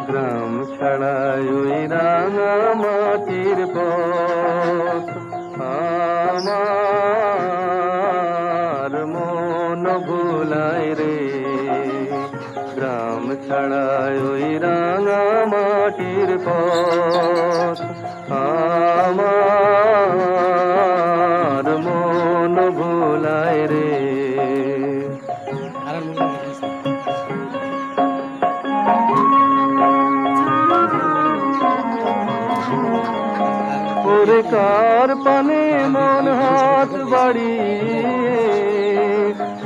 গ্রাম ছাড়াই ওই রাঙা মাটির পথ আমার মন ভুলায় রে। গ্রাম ছাড়াই ওই রাঙা মাটির পথ আমার মন ভুলায় রে। ওরে কার পানে মন হাত বাড়িয়ে,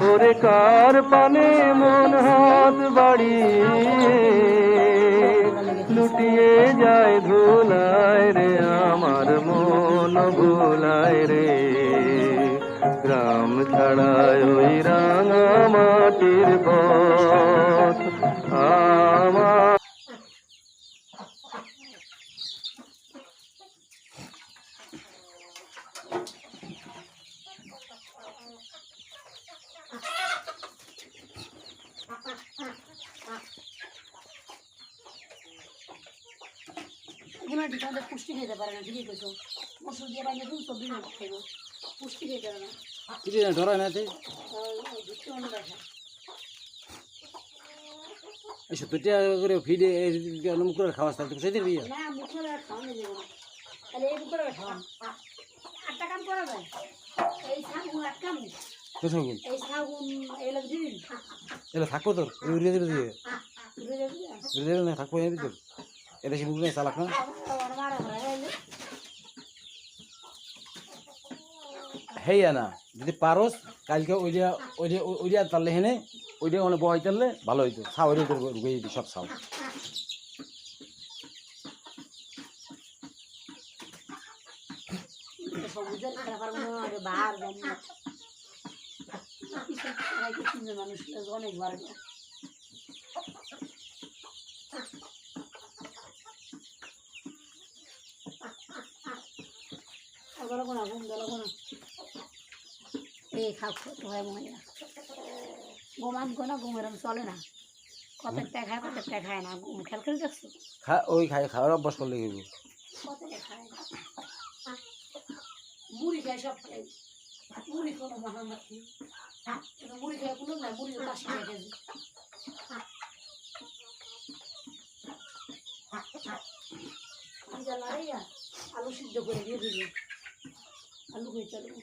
ওরে কার পানে মন হাত বাড়িয়ে লুটিয়ে যায় ধুলায় রে, আমার মন ভুলায় রে। গ্রাম ছাড়ায় ওই রাঙা মাটির পথ আমার। তাদের পুষ্টি খেতে পারে না, ঠিকই কইছো। মসুর দিয়ে বাইরে দিন সবজি না খাইব, পুষ্টি খেতে পারে না। ধরায় না সত্তর টাকা করে ফিডে মুখের খাওয়া তাহলে তো সেদিন বিয়ে না, মুখের আর খাওয়ানো যাবে না, তাহলে এই মুখের খাওয়ান একটা কাম করা যায়। এই শাগুন এক কাম, এই শাগুন এগুলো দিবি, এগুলো থাকবো তোর উড়িয়ে দেবে দিয়ে উড়িয়ে না থাকবো এর ভিতর। এটা সে মুখ নেই চালাক না হেয়া না। যদি পারস কালকে ওইটা তারলে হেনে ওইটা মানে বহাই তারলে ভালো হইতো। ছাও ওইটা রুগে দিতি সব ছাও। মানুষ অনেক বার এই খাও তোমার মহিলা ঘুমান গো না, ঘুমের চলে না। কতটা খায় কতটা খায় না, ঘুম খেয়াল করে দেখছো? ওই খাওয়ার অভ্যাস করলে কতটা খায় না, মুড়ি খায় সব খায়। মুড়ি কোনো মহামাতি মুড়ি খায় কোনো না, মুড়ি 80 টাকা কেজি। আলু সিদ্ধ করে দিয়ে দিবি, আলু খেয়ে চলবে।